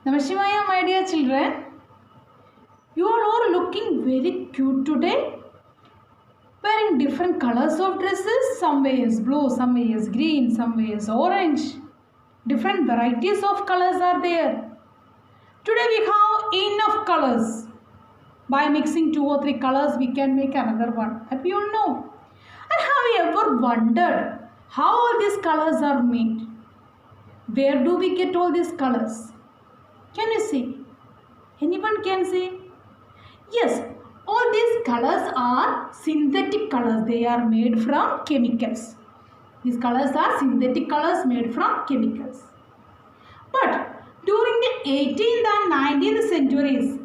Namashivaya, my dear children. You all are looking very cute today. Wearing different colors of dresses. Some is blue, some is green, some is orange. Different varieties of colors are there. Today we have enough colors. By mixing 2 or 3 colors, we can make another one. Have you all know? And have you ever wondered how all these colors are made? Where do we get all these colors? Can you see? Anyone can see? Yes, all these colors are synthetic colors. They are made from chemicals. These colors are synthetic colors made from chemicals. But during the 18th and 19th centuries,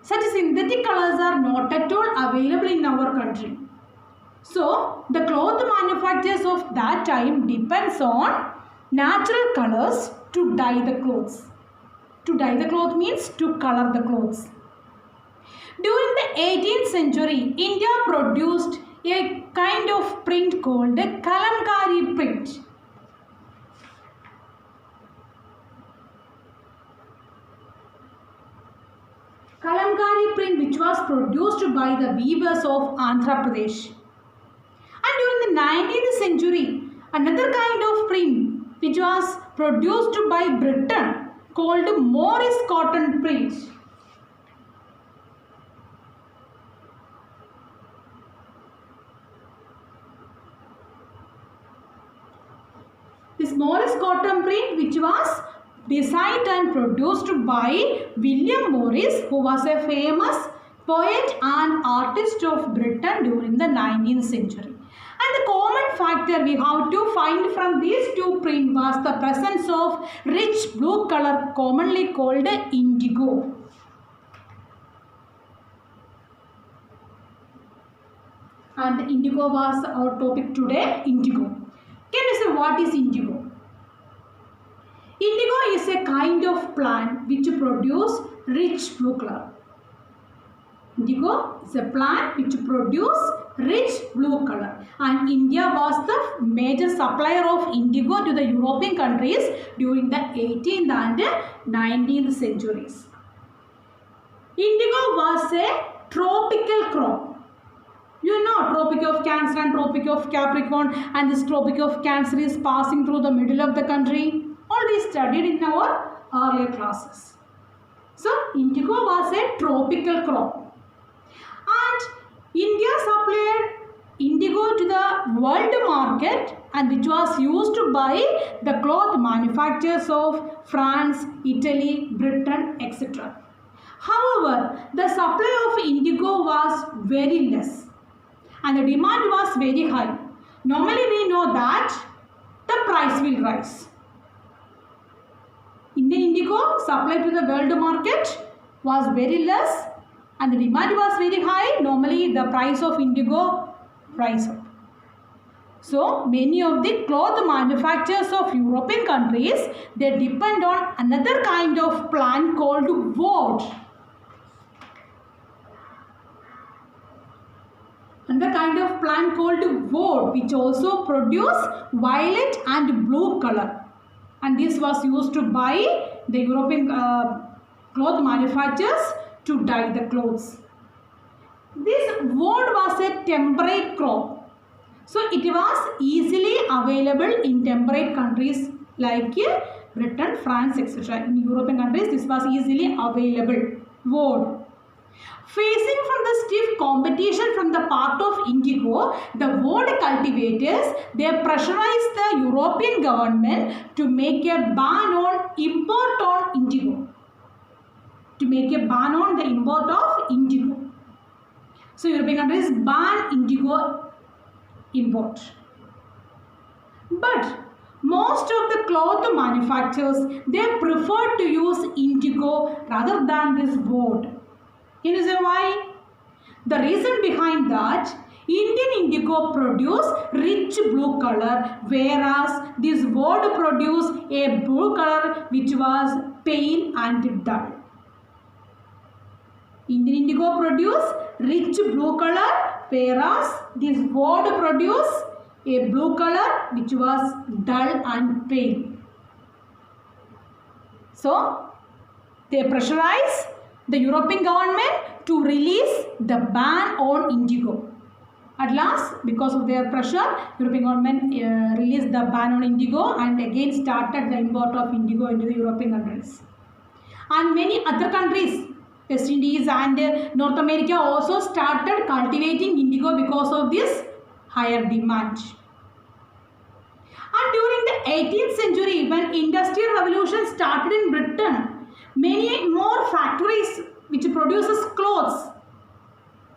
such synthetic colors are not at all available in our country. So, the cloth manufacturers of that time depends on natural colors to dye the clothes. To dye the cloth means to color the clothes. During the 18th century, India produced a kind of print called the Kalamkari print. Kalamkari print, which was produced by the weavers of Andhra Pradesh. And during the 19th century, another kind of print which was produced by Britain called Morris cotton print. This Morris cotton print, which was designed and produced by William Morris, who was a famous poet and artist of Britain during the 19th century. And the common factor we have to find from these two prints was the presence of rich blue color, commonly called indigo. And the indigo was our topic today, indigo. Can you say what is indigo? Indigo is a kind of plant which produces rich blue color. Indigo is a plant which produces rich blue color, and India was the major supplier of indigo to the European countries during the 18th and 19th centuries. Indigo was a tropical crop. You know, Tropic of Cancer and Tropic of Capricorn, and this Tropic of Cancer is passing through the middle of the country. All these studied in our earlier classes. So, indigo was a tropical crop. And India supplied indigo to the world market, and which was used by the cloth manufacturers of France, Italy, Britain, etc. However, the supply of indigo was very less and the demand was very high. Normally we know that the price will rise. Indian indigo supplied to the world market was very less and the demand was very high. Normally the price of indigo rise up. So many of the cloth manufacturers of European countries, they depend on another kind of plant called woad. Another kind of plant called woad, which also produce violet and blue color. And this was used by the European cloth manufacturers to dye the clothes. This woad was a temperate crop. So it was easily available in temperate countries like Britain, France, etc. In European countries, this was easily available. Woad. Facing from the stiff competition from the part of indigo, the woad cultivators, they pressurized the European government to make a ban on import on indigo. To make a ban on the import of indigo. So European countries ban indigo import. But most of the cloth manufacturers, they prefer to use indigo rather than this woad. Can you say why? The reason behind that, Indian indigo produce rich blue color, whereas this woad produce a blue color which was pale and dull. Indian indigo produce rich blue color, whereas this woad produce a blue color which was dull and pale. So, They pressurize the European government to release the ban on indigo. At last, because of their pressure, European government released the ban on indigo and again started the import of indigo into the European countries. And many other countries, West Indies and North America, also started cultivating indigo because of this higher demand. And during the 18th century, when industrial revolution started in Britain, many more factories which produces clothes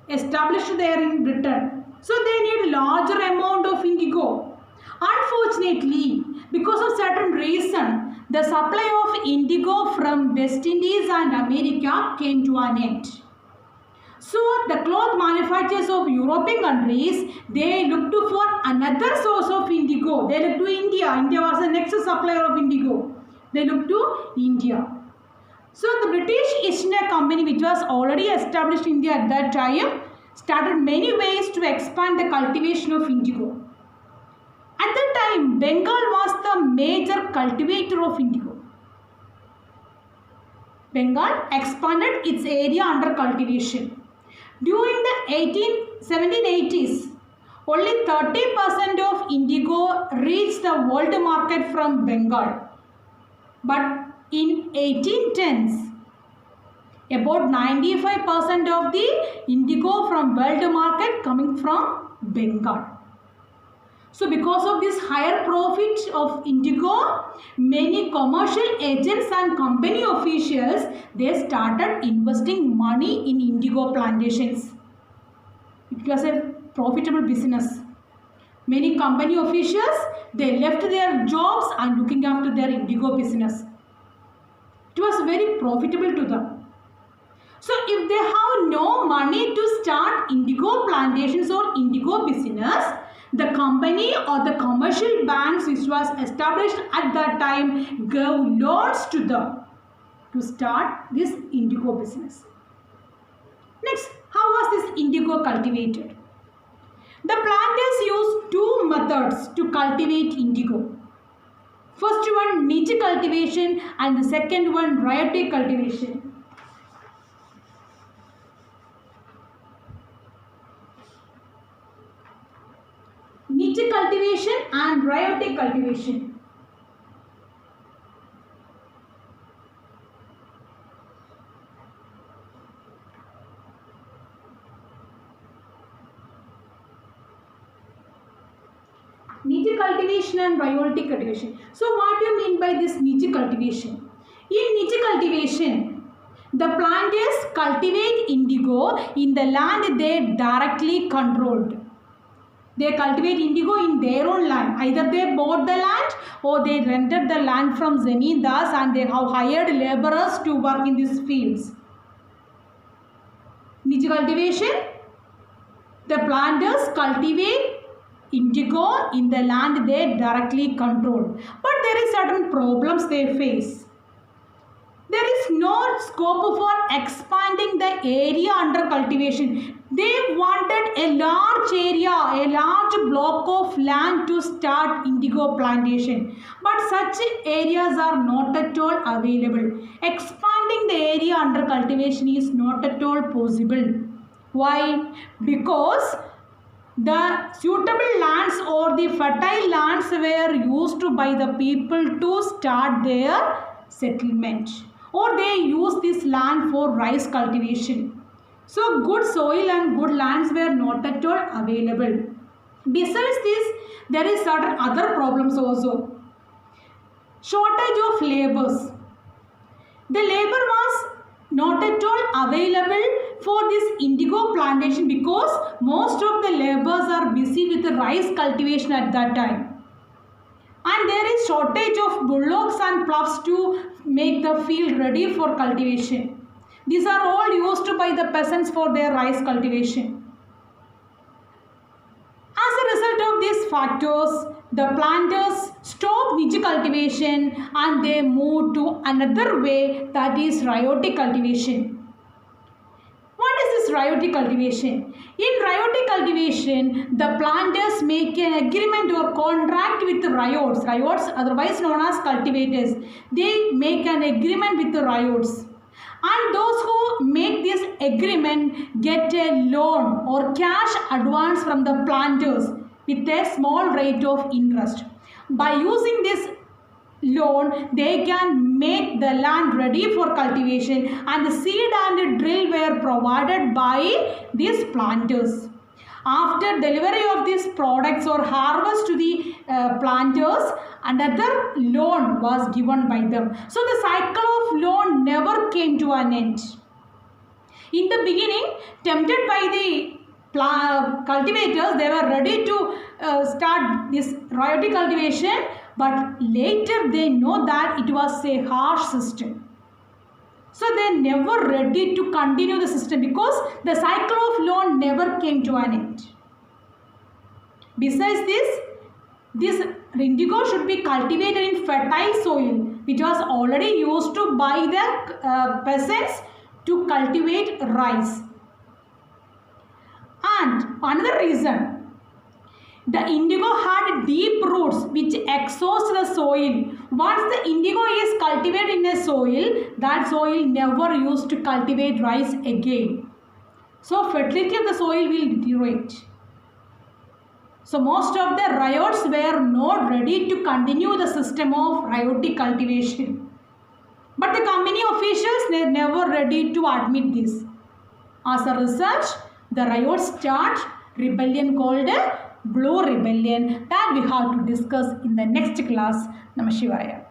established there in Britain. So they need larger amount of indigo. Unfortunately, because of certain reason, the supply of indigo from West Indies and America came to an end. So the cloth manufacturers of European countries, they looked for another source of indigo. They looked to India. India was the next supplier of indigo. They looked to India. So the British East India Company, which was already established in India at that time, started many ways to expand the cultivation of indigo. At that time, Bengal was the major cultivator of indigo. Bengal expanded its area under cultivation. During the 1780s, only 30% of indigo reached the world market from Bengal. But in 1810s, about 95% of the indigo from world market coming from Bengal. So because of this higher profit of indigo, many commercial agents and company officials, they started investing money in indigo plantations. It was a profitable business. Many company officials, they left their jobs and looking after their indigo business. It was very profitable to them. So if they have no money to start indigo plantations or indigo business, the company or the commercial banks which was established at that time gave loans to them to start this indigo business. Next, how was this indigo cultivated? The planters used two methods to cultivate indigo. First one, niche cultivation, and the second one, ryotic cultivation. Niche cultivation and ryotic cultivation. Niche cultivation and ryotic cultivation. So what do you mean by this niche cultivation? In niche cultivation, the planters cultivate indigo in the land they directly controlled. They cultivate indigo in their own land. Either they bought the land or they rented the land from zamindars and they have hired laborers to work in these fields. Niche cultivation, the planters cultivate indigo in the land they directly control. But there is certain problems they face. There is no scope for expanding the area under cultivation. They wanted a large area, a large block of land to start indigo plantation. But such areas are not at all available. Expanding the area under cultivation is not at all possible. Why? Because the suitable lands or the fertile lands were used by the people to start their settlement, or they use this land for rice cultivation. So good soil and good lands were not at all available. Besides this, there is certain other problems also. Shortage of laborers. The labor was not at all available for this indigo plantation because most of the laborers are busy with the rice cultivation at that time. And there is shortage of bullocks and ploughs to make the field ready for cultivation. These are all used by the peasants for their rice cultivation. As a result of these factors, the planters stopped niche cultivation and they moved to another way, that is ryotic cultivation. What is this ryotic cultivation? In ryotic cultivation, the planters make an agreement or contract with the ryots, otherwise known as cultivators. They make an agreement with the ryots. And those who make this agreement get a loan or cash advance from the planters with a small rate of interest. By using this loan, they can make the land ready for cultivation, and the seed and drill were provided by these planters. After delivery of these products or harvest to the planters, another loan was given by them. So the cycle of loan never came to an end. In the beginning, tempted by the cultivators, they were ready to start this royalty cultivation, but later they know that it was a harsh system. So they never ready to continue the system because the cycle of loan never came to an end. Besides this indigo should be cultivated in fertile soil, which was already used to by the peasants to cultivate rice. And another reason, the indigo had deep roots which exhaust the soil. Once the indigo is cultivated in a soil, that soil never used to cultivate rice again. So fertility of the soil will deteriorate. So most of the ryots were not ready to continue the system of ryotic cultivation. But the company officials were never ready to admit this. As a result, the ryots start rebellion called Blue Rebellion that we have to discuss in the next class. Namah Shivaya.